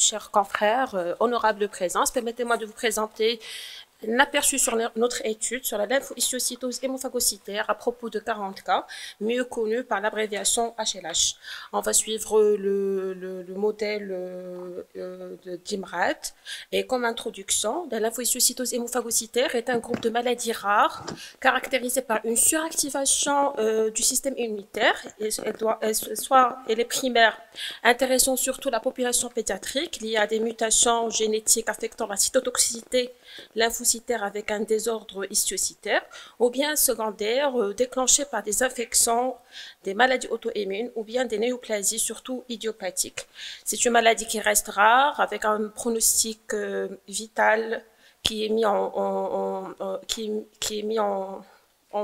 chers confrères, honorable présence, permettez-moi de vous présenter un aperçu sur notre étude sur la lymphohistiocytose hémophagocytaire à propos de 40 cas, mieux connus par l'abréviation HLH. On va suivre le modèle de d'IMRAD. Et comme introduction, la lymphohistiocytose hémophagocytaire est un groupe de maladies rares caractérisé par une suractivation du système immunitaire. Elle est primaire, intéressant surtout la population pédiatrique liée à des mutations génétiques affectant la cytotoxicité lymphocytaire avec un désordre histiocytaire, ou bien secondaire déclenché par des infections, des maladies auto-immunes ou bien des néoplasies, surtout idiopathiques. C'est une maladie qui reste rare avec un pronostic vital qui est mis en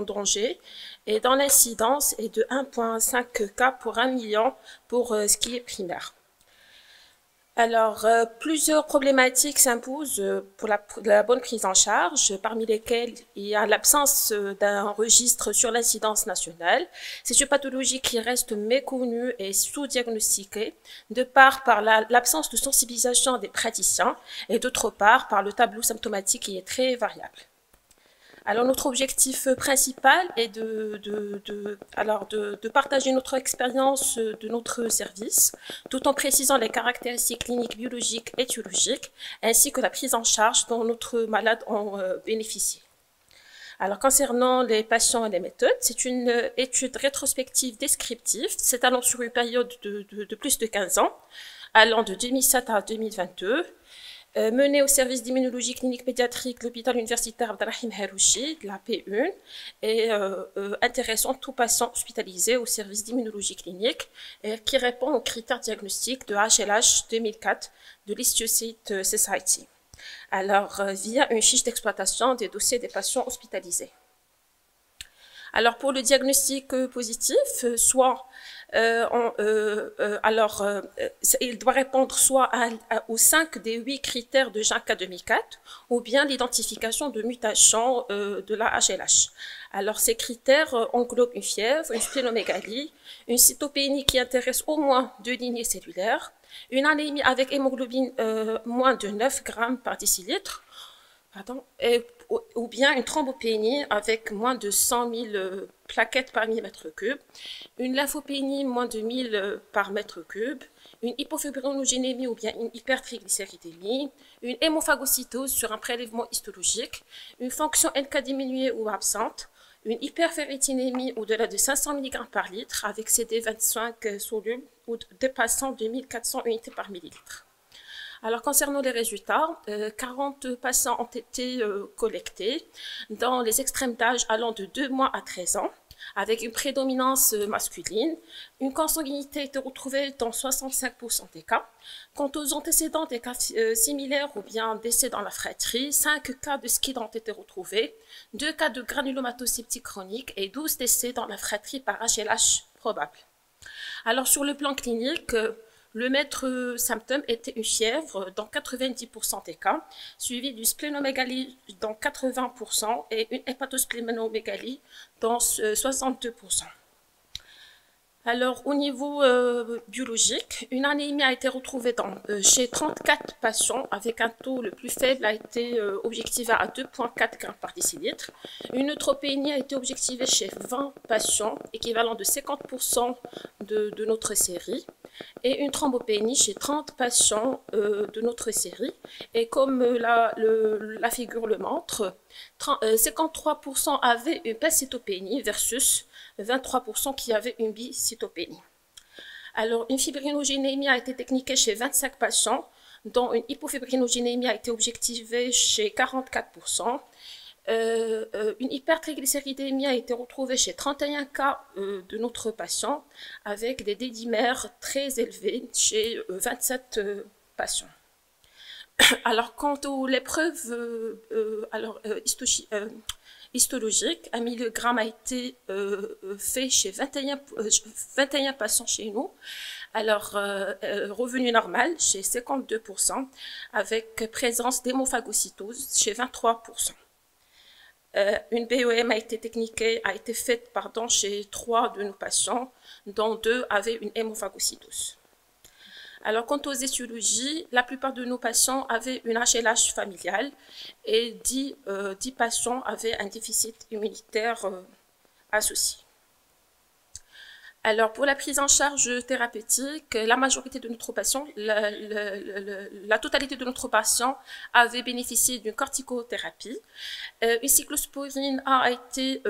danger, et dont l'incidence est de 1,5 cas pour 1 million pour ce qui est primaire. Alors, plusieurs problématiques s'imposent pour la bonne prise en charge, parmi lesquelles il y a l'absence d'un registre sur l'incidence nationale. C'est une pathologie qui reste méconnue et sous-diagnostiquée, de part par l'absence de sensibilisation des praticiens et d'autre part par le tableau symptomatique qui est très variable. Alors, notre objectif principal est de partager notre expérience de notre service, tout en précisant les caractéristiques cliniques, biologiques, étiologiques, ainsi que la prise en charge dont notre malade en bénéficie. Alors, concernant les patients et les méthodes, c'est une étude rétrospective descriptive, s'étalant sur une période de plus de 15 ans, allant de 2007 à 2022, menée au service d'immunologie clinique pédiatrique, l'hôpital universitaire Abdelrahim Harouchi, de la P1, et intéressant tout patient hospitalisé au service d'immunologie clinique et qui répond aux critères diagnostiques de HLH 2004 de l'Histiocyte Society. Alors, via une fiche d'exploitation des dossiers des patients hospitalisés. Alors, pour le diagnostic positif, soit il doit répondre soit aux 5 des 8 critères de JACA 2004 ou bien l'identification de mutations de la HLH. Alors, ces critères englobent une fièvre, une splénomégalie, une cytopénie qui intéresse au moins 2 lignées cellulaires, une anémie avec hémoglobine moins de 9 grammes par décilitre, ou bien une thrombopénie avec moins de 100 000 plaquettes par millimètre cube, une lymphopénie moins de 1000 par mètre cube, une hypofibrinogénémie ou bien une hypertriglycéridémie, une hémophagocytose sur un prélèvement histologique, une fonction NK diminuée ou absente, une hyperferritinémie au-delà de 500 mg par litre avec CD25 soluble ou dépassant 2400 unités par millilitre. Alors, concernant les résultats, 40 patients ont été collectés dans les extrêmes d'âge allant de 2 mois à 13 ans, avec une prédominance masculine. Une consanguinité a été retrouvée dans 65% des cas. Quant aux antécédents des cas similaires ou bien décès dans la fratrie, 5 cas de SCID ont été retrouvés, 2 cas de granulomatoseptique chronique et 12 décès dans la fratrie par HLH probable. Alors, sur le plan clinique, le maître symptôme était une fièvre dans 90% des cas, suivi d'une splénomégalie dans 80% et une hépatosplénomégalie dans 62%. Alors, au niveau biologique, une anémie a été retrouvée chez 34 patients avec un taux le plus faible a été objectivé à 2,4 grammes par décilitre. Une neutropénie a été objectivée chez 20 patients, équivalent de 50% de notre série, et une thrombopénie chez 30 patients de notre série. Et comme la figure le montre, 53% avaient une pancytopénie versus 23% qui avaient une bicytopénie. Alors, une fibrinogénémie a été techniquée chez 25 patients, dont une hypofibrinogénémie a été objectivée chez 44%. Une hypertriglycéridémie a été retrouvée chez 31 cas de notre patient, avec des dédimères très élevés chez 27 patients. Alors, quant aux l'épreuve histologique, 1 mg a été fait chez 21 patients chez nous. Alors, revenu normal chez 52%, avec présence d'hémophagocytose chez 23%. Une BEM a été faite chez 3 de nos patients, dont 2 avaient une hémophagocytose. Alors, quant aux étiologies, la plupart de nos patients avaient une HLH familiale et 10 patients avaient un déficit immunitaire associé. Alors, pour la prise en charge thérapeutique, la majorité de notre patients, la totalité de notre patients avait bénéficié d'une corticothérapie. Une cyclosporine a été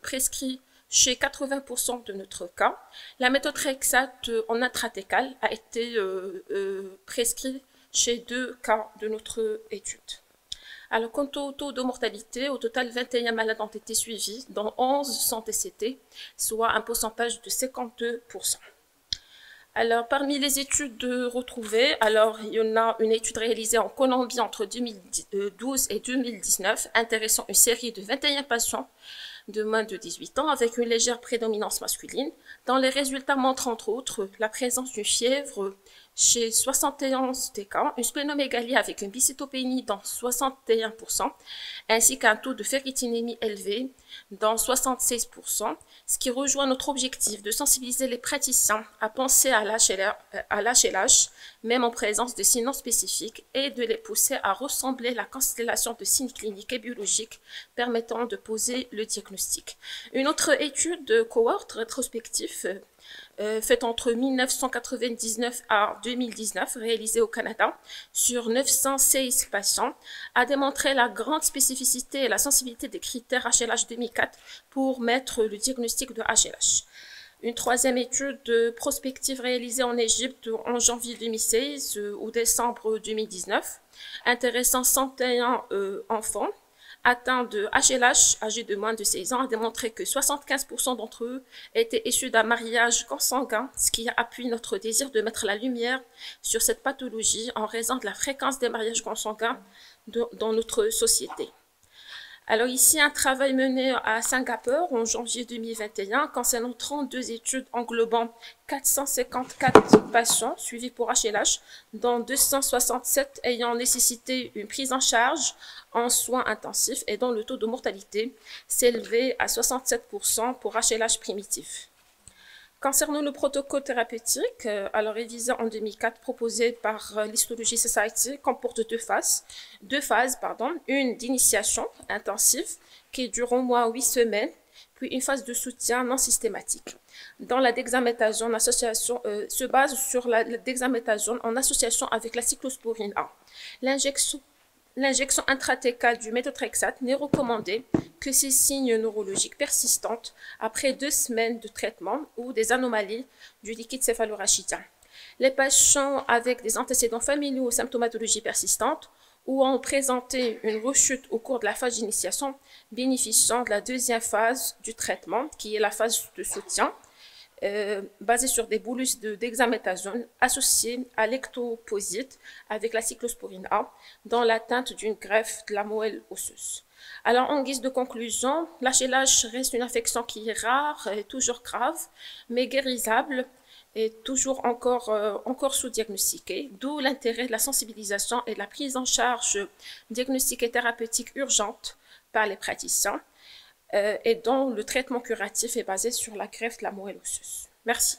prescrite chez 80% de notre cas. La méthotrexate en intrathècal a été prescrite chez 2 cas de notre étude. Alors, quant au taux de mortalité, au total, 21 malades ont été suivis, dont 11 sont décédés, soit un pourcentage de 52%. Alors, parmi les études retrouvées, alors, il y en a une étude réalisée en Colombie entre 2012 et 2019, intéressant une série de 21 patients de moins de 18 ans avec une légère prédominance masculine, dont les résultats montrent entre autres la présence d'une fièvre chez 71 des cas, une splénomégalie avec une bicytopénie dans 61%, ainsi qu'un taux de ferritinémie élevé dans 76%, ce qui rejoint notre objectif de sensibiliser les praticiens à penser à l'HLH, même en présence de signes non spécifiques, et de les pousser à ressembler à la constellation de signes cliniques et biologiques permettant de poser le diagnostic. Une autre étude de cohorte rétrospective faite entre 1999 à 2019, réalisée au Canada, sur 916 patients, a démontré la grande spécificité et la sensibilité des critères HLH 2004 pour mettre le diagnostic de HLH. Une troisième étude prospective réalisée en Égypte en janvier 2016 ou décembre 2019, intéressant 101 enfants atteints de HLH âgés de moins de 16 ans, a démontré que 75% d'entre eux étaient issus d'un mariage consanguin, ce qui appuie notre désir de mettre la lumière sur cette pathologie en raison de la fréquence des mariages consanguins dans notre société. Alors ici, un travail mené à Singapour en janvier 2021 concernant 32 études englobant 454 patients suivis pour HLH, dont 267 ayant nécessité une prise en charge en soins intensifs et dont le taux de mortalité s'élevait à 67% pour HLH primitif. Concernant le protocole thérapeutique, alors révisé en 2004, proposé par l'Histology Society, comporte deux phases, une d'initiation intensive qui dure au moins 8 semaines, puis une phase de soutien non systématique. Dans la dexaméthasone, l'association se base sur la dexaméthasone en association avec la cyclosporine A. L'injection intrathècale du méthotrexate n'est recommandée que ces signes neurologiques persistants après 2 semaines de traitement ou des anomalies du liquide céphalorachidien. Les patients avec des antécédents familiaux aux symptomatologies persistantes ou ont présenté une rechute au cours de la phase d'initiation bénéficient de la deuxième phase du traitement, qui est la phase de soutien, basée sur des bolus dexaméthasone associés à l'ectoposite avec la cyclosporine A dans l'atteinte d'une greffe de la moelle osseuse. Alors, en guise de conclusion, l'HLH reste une affection qui est rare et toujours grave, mais guérisable et toujours encore sous-diagnostiquée, d'où l'intérêt de la sensibilisation et de la prise en charge diagnostique et thérapeutique urgente par les praticiens et dont le traitement curatif est basé sur la greffe de la moelle osseuse. Merci.